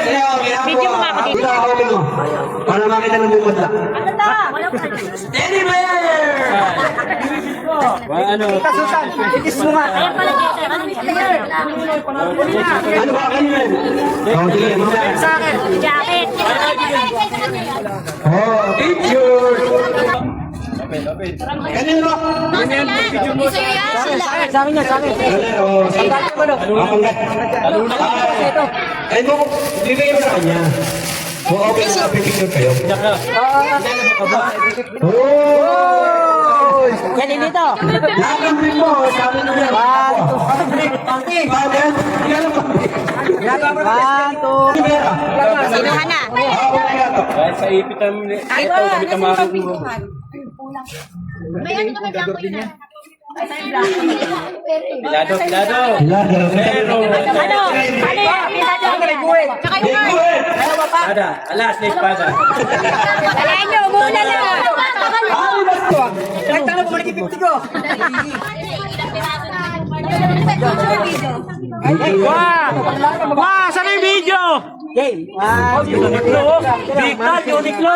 Video mo nga kapit. Para makita ng bukod lang. Teddy Bear! Ano? Kasusan. Itis mo nga. Ayan pala, Ano ba kayo yan? Sige, mamaya. sa akin. Jacket. Picture! Kanino ba? Sa akin yan, sa akin. Ay mo, bibigyan mo sa kanya. Okay na, pipicture kayo. Yan dito. Nakakambing mo, sabi nyo yan. Bakit? Sinuhan na. Kahit sa ipitan, ito, kami tamarin mo. May ano kami blanco yun ah. Pilado. Pero, Ano? Ano yan? Pinado yan. Tsaka yung heart. Pada, alas na espada. Kalahin nyo, muna lang. Kahit talo bumalik yung 50 ko. Wow, saan yung video? Game. Uniqlo, Bigtad, Uniqlo.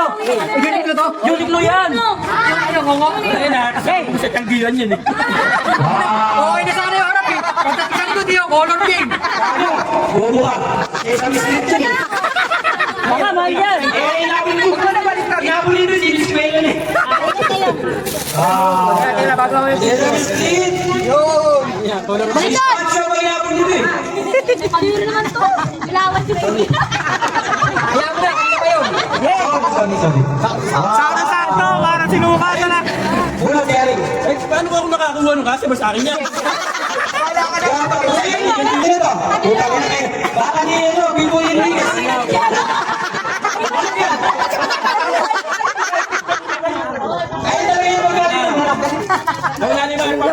Uniqlo to? Uniqlo yan. Ayun na, kasi sa tanggilan yan eh. Oo, hindi sa kanila harap eh. Pagkakasan ko diyo, color game. buo ka. Sa mislit yan. Baka, mahal yan. Huwag mo na baliktad. Inabuli nyo, siniskwela na eh. Kaya bago mo yung Sa mislit. Baliktad! Siya ba inabuli nyo eh? Kanino naman to? Ilawan si Baby. Kaya mo na, kanina pa yun. Sorry. Sakto, parang sinuka na lang. Muna, Derek. Eh, paano ba ako nakakuha nung kasi ba sa akin yan? Baka ni ano, Bibo Enriquez. Ay, talaga yung magaling. Wala ni Mario pa.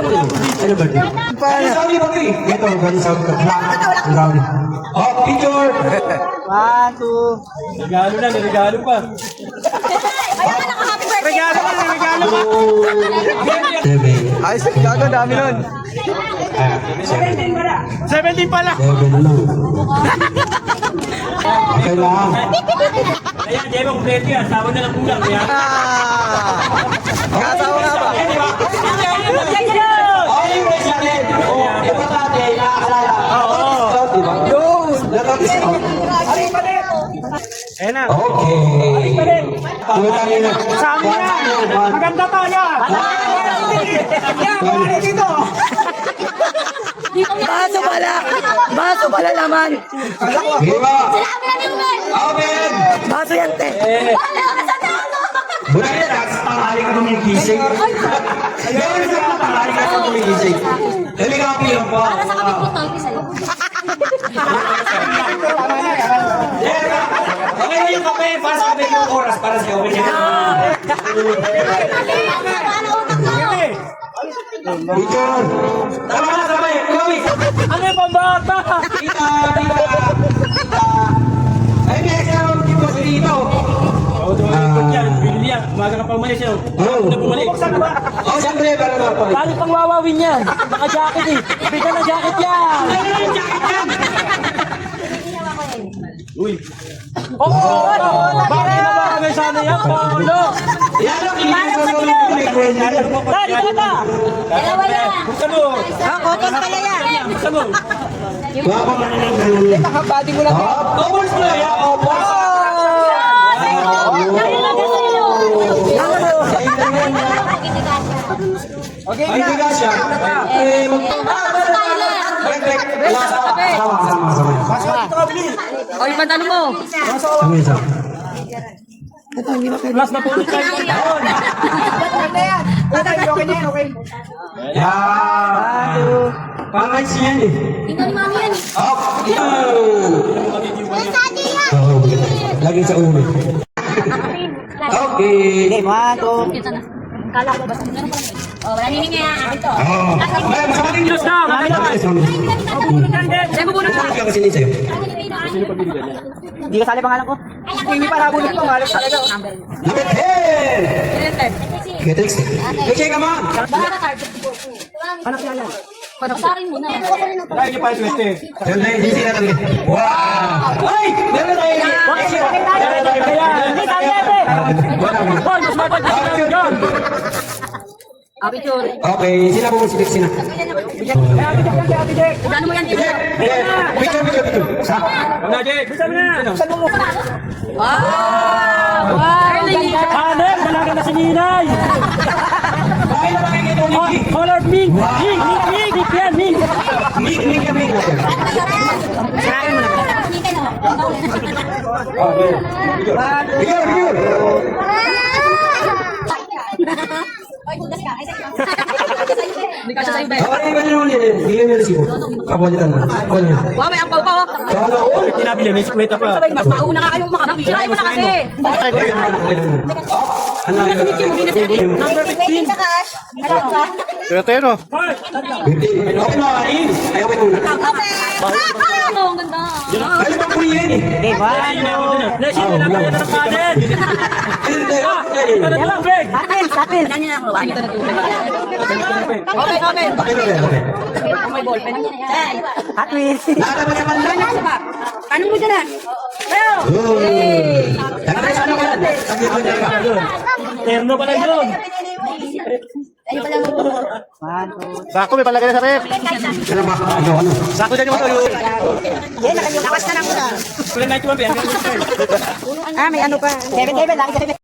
Ano ba? Ano sabi mo, Pri? Ito, gano'n sabi ko. Ang sabi. Oh, picture. Regalo na, regalo pa. Ayun na, happy birthday! Regalo pa. Seven. Ayos, gago, dami nun. 17 pala. Seven lang. Okay lang. Ayan, di ba kumpleto yan? Tawa na lang kulang. Kaya. Kasawa nga ba? Oh, yung bracelet. Oh, iba dati, nakakala. Oo. Diba? Yun. Nakatis ako. Ayan na. Okay. Tumatangin na. Saan yan? Maganda pa yan. Dito. Baso pala naman. Diba? Salamat na naman! Amen. Baso yan, te. Bulan na, tanghali ka gumigising. Gawin sa mga tanghali ka gumigising. Dali ka pilang po. Para sa kami po tayo sa'yo. Okay na yung kape. Para sa kape yung oras. Para sa kape. Paano utak mo? Picture. Tama na sabay. Gawin. Ano yung pambata? Tita. Ay, may extra round dito sa dito. Oo, tumalikot yan. Bili yan. Umaga ka pa umalis yan. Oo. Na bumalik. Oh, siyempre. Para na pa. Paano pang wawawin yan? Naka-jacket eh. Bigyan ng jacket yan. Uy. Bakit na ba kami sana yan? Polo. Yan ang kinikilig sa mga Tari, tata. Dalawa lang. Buksan mo. Koton pala yan. Buksan mo. Baka man ang ganun. Nakabati mo lang. Doubles na yan. Okay, Ay, hindi ka siya. Eh, sama. O, yung pantalon mo. Sama isa. Last na po. okay na yan. Okay na yan, okay. Yan. Pang-rights yan eh. Ikaw ni mami yan. Up. Yan. Ay, sadi yan! Oo, lagi sa ulo. Okay. Ito na. Kala ko ba sa meron pa lang. Oh, wala nining nga akin to. Oh. Ay, masama din Diyos na. Sa'yo mo muna sa Ano ka kasi din sa'yo? Hindi ka sali pangalan ko. Hindi pa nabulot ko, malas talaga. Number 10. Get next. Okay, come on. Baka card. Anak niya yan. Patarin mo na. Kaya niyo pa yung 20. Wow! Ay! Meron tayo Hoy, mas matag ka lang yan. Okay, sila po si Dexina. Gano mo yan, Tito? Picture. Wala, Jake. Bisa mo na. Wow! Ganda! Hanep, dalaga na si Ninay. Okay na bakit ito, Oh, Nicky? colored mink. Mink yan, mink. Nick. Picture. Ay, budas ka. Ay, sa'yo. Hindi ka sa'yo, Bel. Okay, pwede naman yun. Bigyan niyo na sibo. Kapulitan na. Kuha niyo. Wow, may ampaw pa, oh. Kala ko. Tinabili, may sikweta pa. Sabay, mas mauna ka kayong makabili. Try mo na kasi. Ano? Number 15. Sa cash. Hello, ka? Okay na, kain. Ayaw ko muna. Oh, ang ganda. Ano ba po yan eh? Sino na kaya ng kanin? Ano lang, Greg? Sapin. Ano niya ako? Okay. Okay. May ball pen. Hot Wheels. Nakakaba naman lang. Ano ba? Ano mo dyan? Pero! Nakakaba ano ka lang? Terno pala yun. Ayun pala. Sako, may palagay na sa rep. Ano ba? Ano? Sako dyan yung mga tuyo. Lakas ka lang muna. Kulang na ito, ma'am. Ah, may ano pa. 7-7 lang.